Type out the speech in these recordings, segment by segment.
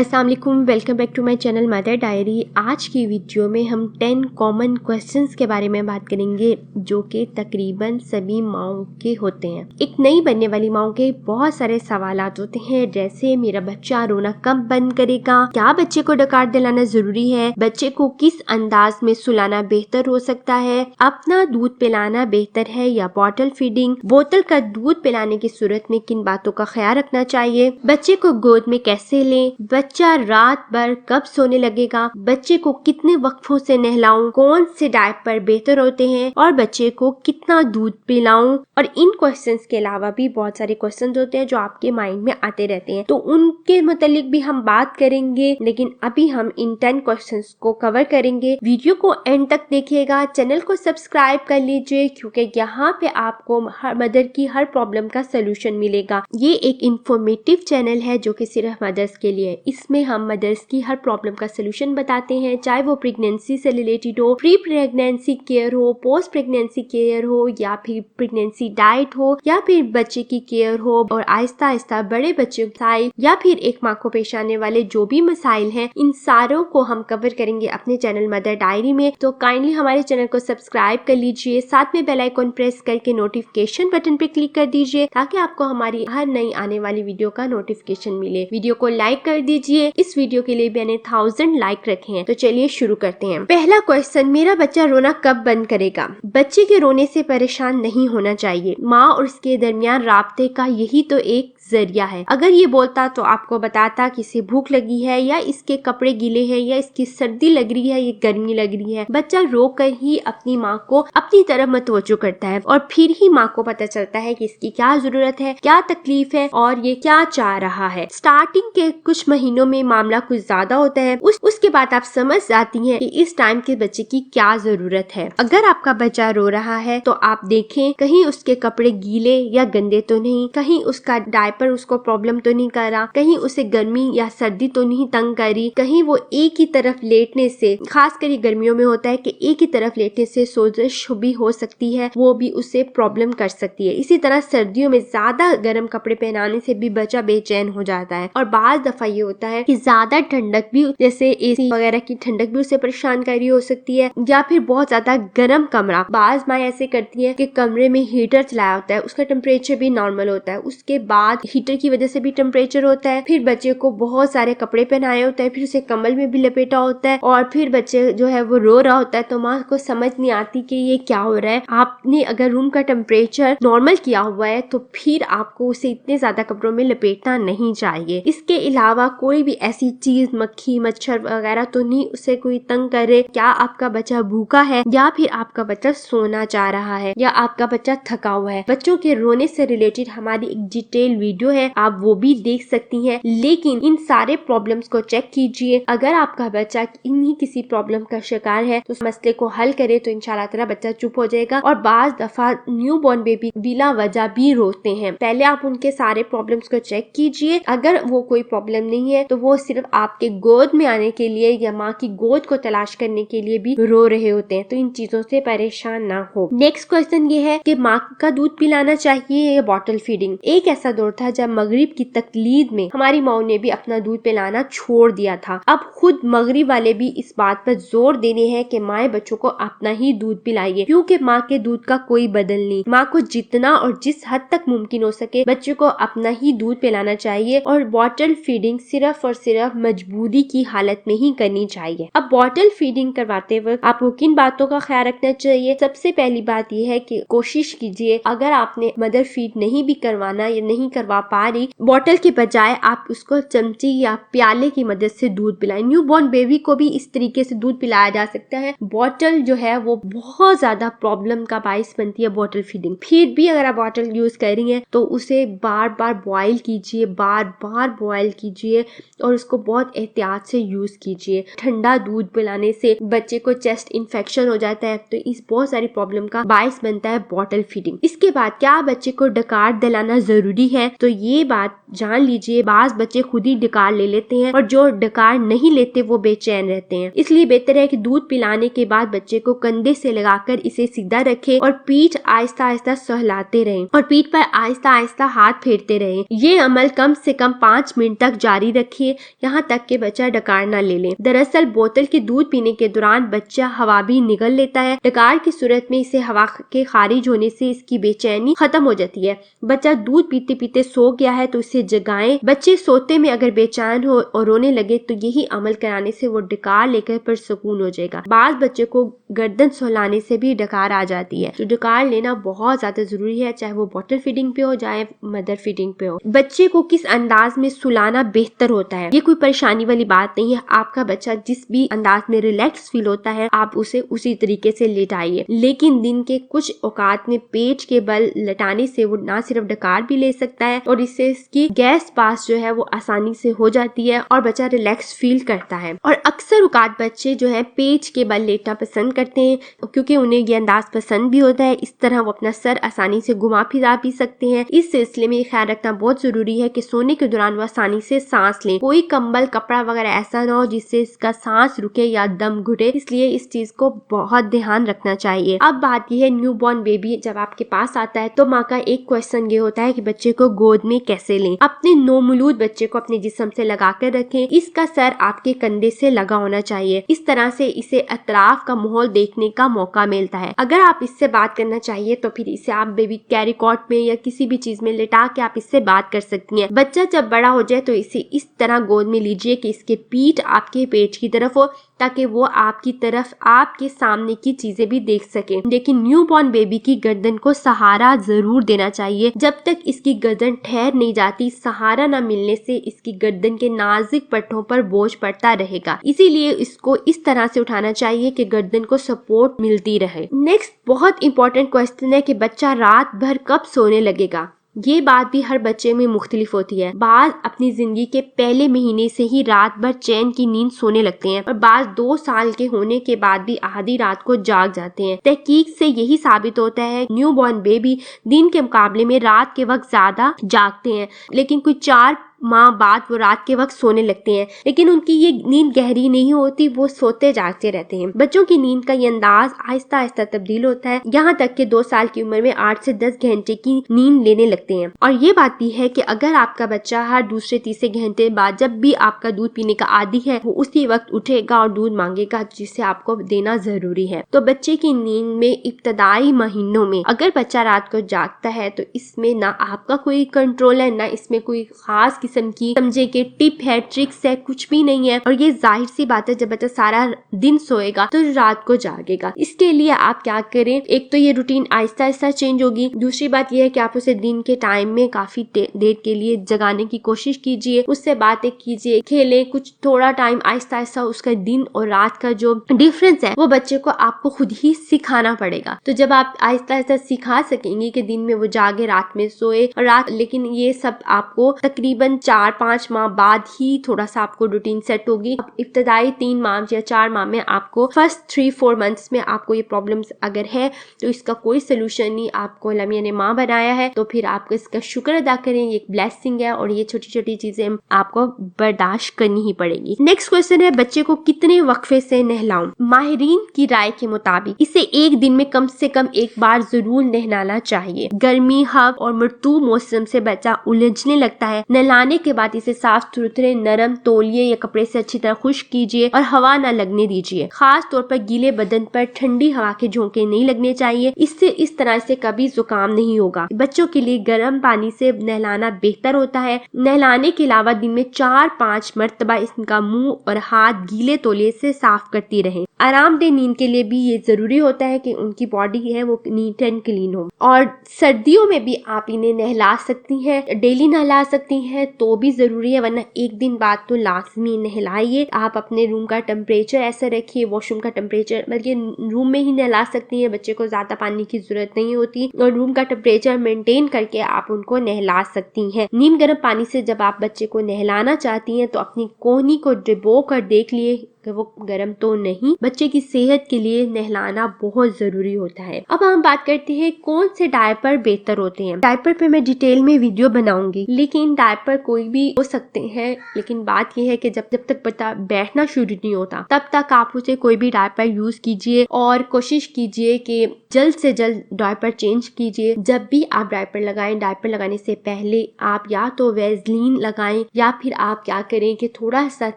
अस्सलाम वालेकुम, welcome back to my channel mother diary. आज की वीडियो में हम 10 कॉमन क्वेश्चंस के बारे में बात करेंगे जो कि तकरीबन सभी माओं के होते हैं। एक नई बनने वाली माओं के बहुत सारे सवालात होते हैं, जैसे मेरा बच्चा रोना कब बंद करेगा, क्या बच्चे को डकार दिलाना जरूरी है, बच्चे को किस अंदाज में सुलाना बेहतर हो सकता है, अपना दूध पिलाना बेहतर है या बॉटल फीडिंग, बोतल का दूध पिलाने की सूरत में किन बातों का ख्याल रखना चाहिए, बच्चे को गोद में कैसे लें, बच्चा रात भर कब सोने लगेगा, बच्चे को कितने वक्फों से नहलाऊं, कौन से डायपर बेहतर होते हैं और बच्चे को कितना दूध पिलाऊं। और इन क्वेश्चंस के अलावा भी बहुत सारे क्वेश्चंस होते हैं जो आपके माइंड में आते रहते हैं, तो उनके मुतालिक भी हम बात करेंगे। लेकिन अभी हम इन 10 क्वेश्चंस को कवर करेंगे। वीडियो को एंड तक देखिएगा, चैनल को सब्सक्राइब कर लीजिए क्योंकि यहाँ पे आपको मदर की हर प्रॉब्लम का सोल्यूशन मिलेगा। ये एक इंफॉर्मेटिव चैनल है जो कि सिर्फ मदर्स के लिए। इसमें हम मदर्स की हर प्रॉब्लम का सोल्यूशन बताते हैं, चाहे वो प्रेगनेंसी से रिलेटेड हो, प्री प्रेगनेंसी केयर हो, पोस्ट प्रेगनेंसी केयर हो, या फिर प्रेगनेंसी डाइट हो, या फिर बच्चे की केयर हो, और आहिस्ता आहिस्ता बड़े बच्चे मसाइल, या फिर एक माँ को पेश आने वाले जो भी मसाइल हैं, इन सारों को हम कवर करेंगे अपने चैनल मदर डायरी में। तो काइंडली हमारे चैनल को सब्सक्राइब कर लीजिए, साथ में बेल आइकन प्रेस करके नोटिफिकेशन बटन पे क्लिक कर दीजिए ताकि आपको हमारी हर नई आने वाली वीडियो का नोटिफिकेशन मिले। वीडियो को लाइक कर दीजिए। इस वीडियो के लिए मैंने 1000 लाइक रखे हैं। तो चलिए शुरू करते हैं। पहला क्वेश्चन, मेरा बच्चा रोना कब बंद करेगा। बच्चे के रोने से परेशान नहीं होना चाहिए। माँ और उसके दरमियान राब्ते का यही तो एक जरिया है। अगर ये बोलता तो आपको बताता कि इसे भूख लगी है, या इसके कपड़े गीले हैं, या इसकी सर्दी लग रही है, या गर्मी लग रही है। बच्चा रोकर ही अपनी माँ को अपनी तरफ मतवज्जो करता है और फिर ही माँ को पता चलता है कि इसकी क्या जरूरत है, क्या तकलीफ है और ये क्या चाह रहा है। स्टार्टिंग के कुछ महीनों में मामला कुछ ज्यादा होता है, उसके बाद आप समझ जाती हैं कि इस टाइम के बच्चे की क्या जरूरत है। अगर आपका बच्चा रो रहा है तो आप देखें कहीं उसके कपड़े गीले या गंदे तो नहीं, कहीं उसका डायपर उसको प्रॉब्लम तो नहीं कर रहा, कहीं उसे गर्मी या सर्दी तो नहीं तंग करी, कहीं वो एक ही तरफ लेटने से, खासकर गर्मियों में होता है कि एक ही तरफ लेटने से सोजश भी हो सकती है, वो भी उसे प्रॉब्लम कर सकती है। इसी तरह सर्दियों में ज्यादा गर्म कपड़े पहनाने से भी बच्चा बेचैन हो जाता है। और बाज दफा ये होता है कि ज्यादा ठंडक भी, जैसे एसी वगैरह की ठंडक भी उसे परेशान कर रही हो सकती है, या फिर बहुत ज्यादा गर्म कमरा। बाज माँ ऐसे करती है कि कमरे में हीटर चलाया होता है, उसका टेम्परेचर भी नॉर्मल होता है, उसके बाद हीटर की वजह से भी टेम्परेचर होता है, फिर बच्चे को बहुत सारे कपड़े पहनाए होते हैं, फिर उसे कम्बल में भी लपेटा होता है, और फिर बच्चे जो है वो रो रहा होता है, तो माँ को समझ नहीं आती कि ये क्या हो रहा है। आपने अगर रूम का टेम्परेचर नॉर्मल किया हुआ है तो फिर आपको उसे इतने ज्यादा कपड़ों में लपेटना नहीं चाहिए। इसके अलावा कोई भी ऐसी चीज, मक्खी मच्छर वगैरह तो नहीं उसे कोई तंग करे। क्या आपका बच्चा भूखा है, या फिर आपका बच्चा सोना चाह रहा है, या आपका बच्चा थका हुआ है। बच्चों के रोने से रिलेटेड हमारी एक डिटेल वीडियो है, आप वो भी देख सकती हैं। लेकिन इन सारे प्रॉब्लम्स को चेक कीजिए। अगर आपका बच्चा इन्हीं किसी प्रॉब्लम का शिकार है तो उस मसले को हल करे तो इंशाल्लाह ताला बच्चा चुप हो जाएगा। और बाज दफा न्यू बॉर्न बेबी बिला वजह भी रोते हैं। पहले आप उनके सारे प्रॉब्लम्स को चेक कीजिए। अगर वो कोई प्रॉब्लम नहीं है तो वो सिर्फ आपके गोद में आने के लिए या माँ की गोद को तलाश करने के लिए भी रो रहे होते हैं, तो इन चीजों से परेशान ना हो। नेक्स्ट क्वेश्चन ये है कि माँ का दूध पिलाना चाहिए या बॉटल फीडिंग। एक ऐसा दौर था जब मगरिब की तकलीद में हमारी माँ ने भी अपना दूध पिलाना छोड़ दिया था। अब खुद मगरिब वाले भी इस बात पर जोर देने हैं कि माँ बच्चों को अपना ही दूध पिलाइए, क्योंकि माँ के दूध का कोई बदल नहीं। माँ को जितना और जिस हद तक मुमकिन हो सके बच्चों को अपना ही दूध पिलाना चाहिए, और बॉटल फीडिंग सिर्फ और सिर्फ मजबूरी की हालत में ही करनी चाहिए। अब बॉटल फीडिंग करवाते वक्त आपको किन बातों का ख्याल रखना चाहिए। सबसे पहली बात यह है कि कोशिश कीजिए, अगर आपने मदर फीड नहीं भी करवाना या नहीं करवा पा रही, बॉटल के बजाय आप उसको चमची या प्याले की मदद से दूध पिलाएं। न्यू बॉर्न बेबी को भी इस तरीके से दूध पिलाया जा सकता है। बॉटल जो है वो बहुत ज्यादा प्रॉब्लम का बाइस बनती है बॉटल फीडिंग। फिर भी अगर आप बॉटल यूज कर रही हैं तो उसे बार बार बॉयल कीजिए, बार बार बॉयल कीजिए, और उसको बहुत एहतियात से यूज कीजिए। ठंडा दूध पिलाने से बच्चे को चेस्ट इन्फेक्शन हो जाता है, तो इस बहुत सारी प्रॉब्लम का बाइस बनता है बॉटल फीडिंग। इसके बाद क्या बच्चे को डकार दिलाना जरूरी है, तो ये बात जान लीजिए, बाज बच्चे खुद ही डकार ले लेते हैं और जो डकार नहीं लेते वो बेचैन रहते हैं। इसलिए बेहतर है कि दूध पिलाने के बाद बच्चे को कंधे से लगाकर इसे सीधा रखें और पीठ आहिस्ता आहिस्ता सहलाते रहें और पीठ पर आहिस्ता आहिस्ता हाथ फेरते रहें। ये अमल कम से कम 5 मिनट तक जारी रखें। रखिए यहाँ तक कि बच्चा डकार ना ले ले। दरअसल बोतल के दूध पीने के दौरान बच्चा हवा भी निगल लेता है। डकार की सूरत में इसे हवा के खारिज होने से इसकी बेचैनी खत्म हो जाती है। बच्चा दूध पीते पीते सो गया है तो इसे जगाएं। बच्चे सोते में अगर बेचैन हो और रोने लगे तो यही अमल कराने से वो डकार लेकर पुरसुकून हो जाएगा। बाद बच्चे को गर्दन सहलाने से भी डकार आ जाती है। तो डकार लेना बहुत ज्यादा जरूरी है, चाहे वो बॉटल फीडिंग पे हो चाहे मदर फीडिंग पे हो। बच्चे को किस अंदाज में सुलाना बेहतर होता है, ये कोई परेशानी वाली बात नहीं है। आपका बच्चा जिस भी अंदाज में रिलैक्स फील होता है आप उसे उसी तरीके से लेटाइए, लेकिन दिन के कुछ औकात में पेट के बल लटाने से वो ना सिर्फ डकार भी ले सकता है और इससे इसकी गैस पास जो है वो आसानी से हो जाती है और बच्चा रिलैक्स फील करता है। और अक्सर औकात बच्चे जो है पेट के बल लेटना पसंद करते हैं क्योंकि उन्हें ये अंदाज पसंद भी होता है। इस तरह वो अपना सर आसानी से घुमा फिरा भी सकते हैं। इस सिलसिले में ख्याल रखना बहुत जरूरी है कि सोने के दौरान वो आसानी से सांस लें। कोई कंबल कपड़ा वगैरह ऐसा ना हो जिससे इसका सांस रुके या दम घुटे, इसलिए इस चीज को बहुत ध्यान रखना चाहिए। अब बात यह है न्यूबॉर्न बेबी जब आपके पास आता है तो माँ का एक क्वेश्चन ये होता है कि बच्चे को गोद में कैसे लें। अपने नौमौलूद बच्चे को अपने जिस्म से लगाकर रखें। इसका सर आपके कंधे से लगा होना चाहिए। इस तरह से इसे अतराफ का माहौल देखने का मौका मिलता है। अगर आप इससे बात करना चाहिए तो फिर इसे आप बेबी कैरी कॉट में या किसी भी चीज में लिटा के आप इससे बात कर सकती हैं। बच्चा जब बड़ा हो जाए तो इसे इस तरह गोद में लीजिए कि इसके पीठ आपके पेट की तरफ हो ताकि वो आपकी तरफ आपके सामने की चीजें भी देख सके। लेकिन न्यूबॉर्न बेबी की गर्दन को सहारा जरूर देना चाहिए। जब तक इसकी गर्दन ठहर नहीं जाती, सहारा न मिलने से इसकी गर्दन के नाजुक पट्टों पर बोझ पड़ता रहेगा। इसीलिए इसको इस तरह से उठाना चाहिए कि गर्दन को सपोर्ट मिलती रहे। नेक्स्ट बहुत इंपॉर्टेंट क्वेश्चन है कि बच्चा रात भर कब सोने लगेगा। ये बात भी हर बच्चे में मुख्तलिफ होती है। बाज अपनी जिंदगी के पहले महीने से ही रात भर चैन की नींद सोने लगते हैं और बाज 2 साल के होने के बाद भी आधी रात को जाग जाते हैं। तहकीक से यही साबित होता है न्यूबॉर्न बेबी दिन के मुकाबले में रात के वक्त ज्यादा जागते हैं, लेकिन कुछ 4 माह बाद वो रात के वक्त सोने लगते हैं, लेकिन उनकी ये नींद गहरी नहीं होती, वो सोते जागते रहते हैं। बच्चों की नींद का ये अंदाज आहिस्ता आहिस्ता तब्दील होता है, यहाँ तक कि 2 साल की उम्र में 8 से 10 घंटे की नींद लेने लगते हैं। और ये बात भी है कि अगर आपका बच्चा हर दूसरे तीसरे घंटे बाद जब भी आपका दूध पीने का आदी है वो उसी वक्त उठेगा और दूध मांगेगा, जिसे आपको देना जरूरी है। तो बच्चे की नींद में इब्तदाई महीनों में अगर बच्चा रात को जागता है तो इसमें ना आपका कोई कंट्रोल है, ना इसमें कोई खास किस्म की समझे के टिप है, ट्रिक्स है, कुछ भी नहीं है। और ये जाहिर सी बात है, जब बच्चा सारा दिन सोएगा तो रात को जागेगा। इसके लिए आप क्या करें, एक तो ये रूटीन आहिस्ता आहिस्ता चेंज होगी। दूसरी बात ये है कि आप उसे दिन के टाइम में काफी देर के लिए जगाने की कोशिश कीजिए, उससे बातें कीजिए, खेलें, कुछ थोड़ा टाइम आहिस्ता आहिस्ता उसका दिन और रात का जो डिफरेंस है वो बच्चे को आपको खुद ही सिखाना पड़ेगा। तो जब आप आहिस्ता आहिस्ता सिखा सकेंगे कि दिन में वो जागे रात में सोए और रात, लेकिन ये सब आपको तकरीबन 4-5 माह बाद ही थोड़ा सा आपको रूटीन सेट होगी। इब्तदाई 3 माह या 4 माह में आपको फर्स्ट 3-4 मंथ्स में आपको ये प्रॉब्लम्स अगर है तो इसका कोई सोल्यूशन नहीं, आपको अल्लाह मियां ने माँ बनाया है तो फिर आपको इसका शुक्र अदा करें, ये एक ब्लेसिंग है और ये छोटी छोटी चीजें आपको बर्दाश्त करनी ही पड़ेगी। नेक्स्ट क्वेश्चन है, बच्चे को कितने वक्फे से नहलाऊं। माहिरीन की राय के मुताबिक इसे एक दिन में कम से कम एक बार जरूर नहलाना चाहिए। गर्मी, हव और मरतूब मौसम से बच्चा उलझने लगता है। नहलाने के बाद इसे साफ सुथरे नरम तौलिए या कपड़े से अच्छी तरह खुश्क कीजिए और हवा न लगने दीजिए। खास तौर पर गीले बदन पर ठंडी हवा के झोंके नहीं लगने चाहिए, इससे इस तरह से कभी जुकाम नहीं होगा। बच्चों के लिए गर्म पानी से नहलाना बेहतर होता है। नहलाने के अलावा दिन में 4-5 मरतबा इनका मुंह और हाथ गीले तौलिए से साफ करती रहें। आरामदेह नींद के लिए भी ये जरूरी होता है कि उनकी बॉडी है वो नीट एंड क्लीन हो। और सर्दियों में भी आप इन्हें नहला सकती हैं, डेली नहला सकती हैं तो भी जरूरी है, वरना एक दिन बाद तो लाजमी नहलाइए। आप अपने रूम का टेम्परेचर ऐसा रखिए, वॉशरूम का टेम्परेचर, बल्कि रूम में ही नहला सकती हैं, बच्चे को ज्यादा पानी की जरूरत नहीं होती और रूम का टेम्परेचर मेंटेन करके आप उनको नहला सकती हैं। नीम गर्म पानी से जब आप बच्चे को नहलाना चाहती हैं तो अपनी कोहनी को डुबो कर देख लिए कि वो गर्म तो नहीं। बच्चे की सेहत के लिए नहलाना बहुत जरूरी होता है। अब हम बात करते हैं कौन से डायपर बेहतर होते हैं। डायपर पे मैं डिटेल में वीडियो बनाऊंगी, लेकिन डायपर कोई भी हो सकते हैं, लेकिन बात यह है कि जब तक बच्चा बैठना शुरू नहीं होता तब तक आप उसे कोई भी डायपर यूज कीजिए और कोशिश कीजिए कि जल्द से जल्द डायपर चेंज कीजिए। जब भी आप डायपर लगाएं, डायपर लगाने से पहले आप या तो वैसलीन लगाएं या फिर आप क्या करें कि थोड़ा सा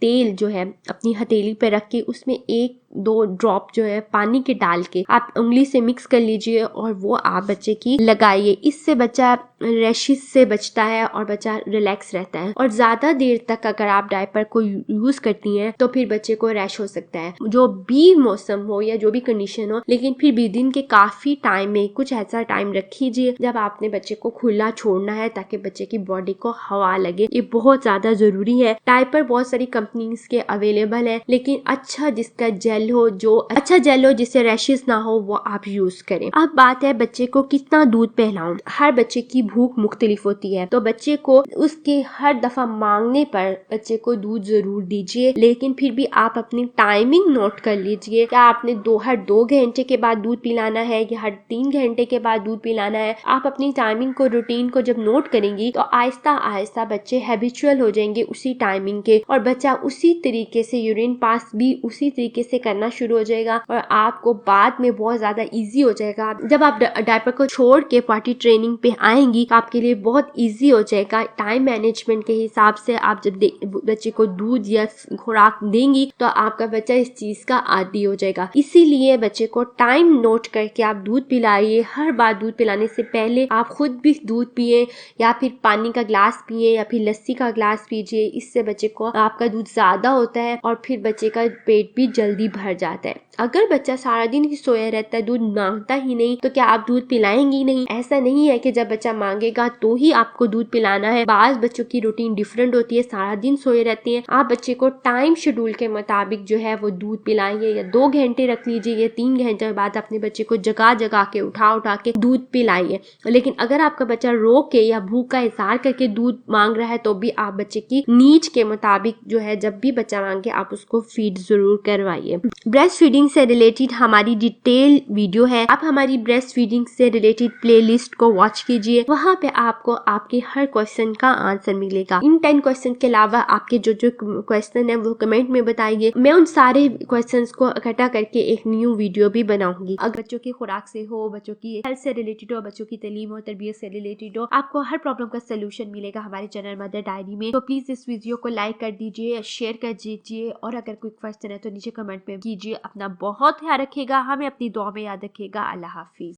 तेल जो है अपनी हथेली पे रख के उसमें 1-2 ड्रॉप जो है पानी के डाल के आप उंगली से मिक्स कर लीजिए और वो आप बच्चे की लगाइए। इससे बच्चा रैशेस से बचता है और बच्चा रिलैक्स रहता है। और ज्यादा देर तक अगर आप डायपर को यूज करती हैं तो फिर बच्चे को रैश हो सकता है, जो भी मौसम हो या जो भी कंडीशन हो। लेकिन फिर भी दिन के काफी टाइम में कुछ ऐसा टाइम रखिए जब आपने बच्चे को खुला छोड़ना है ताकि बच्चे की बॉडी को हवा लगे। ये बहुत ज्यादा जरूरी है। डायपर बहुत सारी कंपनीज के अवेलेबल है, लेकिन अच्छा जिसका जेल हो, जो अच्छा जेल हो जिससे रैशेस ना हो, वो आप यूज करें। अब बात है बच्चे को कितना दूध पिलाऊं। हर बच्चे की भूख मुख्तलिफ होती है, तो बच्चे को उसके हर दफा मांगने पर बच्चे को दूध जरूर दीजिए, लेकिन फिर भी आप अपनी टाइमिंग नोट कर लीजिए। क्या आपने हर 2 घंटे के बाद दूध पिलाना है या हर 3 घंटे के बाद दूध पिलाना है। आप अपनी टाइमिंग को, रूटीन को जब नोट करेंगी तो आहिस्ता आहिस्ता बच्चे हैबिचुअल हो जाएंगे उसी टाइमिंग के, और बच्चा उसी तरीके से यूरिन पास भी उसी तरीके से करना शुरू हो जाएगा और आपको बाद में बहुत ज्यादा इजी हो जाएगा। जब आप डायपर को छोड़ के पार्टी ट्रेनिंग पे आएंगी तो आपके लिए बहुत इजी हो जाएगा। टाइम मैनेजमेंट के हिसाब से आप जब बच्चे को दूध या खुराक देंगी तो आपका बच्चा इस चीज का आदी हो जाएगा। इसीलिए बच्चे को टाइम नोट करके आप दूध पिलाइए। हर बार दूध पिलाने से पहले आप खुद भी दूध पिए या फिर पानी का ग्लास पिए या फिर लस्सी का ग्लास पीजिए। इससे बच्चे को आपका दूध ज्यादा होता है और फिर बच्चे का पेट भी जल्दी भर जाता है। अगर बच्चा सारा दिन ही सोया रहता है, दूध मांगता ही नहीं, तो क्या आप दूध पिलाएंगी नहीं? ऐसा नहीं है कि जब बच्चा मांगेगा तो ही आपको दूध पिलाना है। बाज बच्चों की रूटीन डिफरेंट होती है, सारा दिन सोए रहते हैं। आप बच्चे को टाइम शेड्यूल के मुताबिक जो है वो दूध पिलाइए, या 2 घंटे रख लीजिए या 3 घंटे बाद अपने बच्चे को जगा के उठा के दूध पिलाइए। लेकिन अगर आपका बच्चा रो के या भूख का इजहार करके दूध मांग रहा है तो भी आप बच्चे की नीड्स के मुताबिक जो है जब भी बच्चा मांगे आप उसको फीड जरूर करवाइए। ब्रेस्ट फीडिंग से रिलेटेड हमारी डिटेल वीडियो है, आप हमारी ब्रेस्ट फीडिंग से रिलेटेड प्लेलिस्ट को वॉच कीजिए। वहाँ पे आपको आपके हर क्वेश्चन का आंसर मिलेगा। इन 10 क्वेश्चन के अलावा आपके जो क्वेश्चन है वो कमेंट में बताइए। मैं उन सारे क्वेश्चंस को इकट्ठा करके एक न्यू वीडियो भी बनाऊंगी। अगर बच्चों की खुराक से हो, बच्चों की हेल्थ से रिलेटेड हो, बच्चों की तालीम और तरबियत से रिलेटेड हो, आपको हर प्रॉब्लम का सोल्यूशन मिलेगा हमारे चैनल मदर डायरी में। तो प्लीज इस वीडियो को लाइक कर दीजिए, शेयर कर दीजिए, और अगर कोई क्वेश्चन है तो नीचे कमेंट में कीजिए। अपना बहुत ध्यान रखिएगा, हमें अपनी दुआ में याद रखिएगा। अल्लाह हाफिज।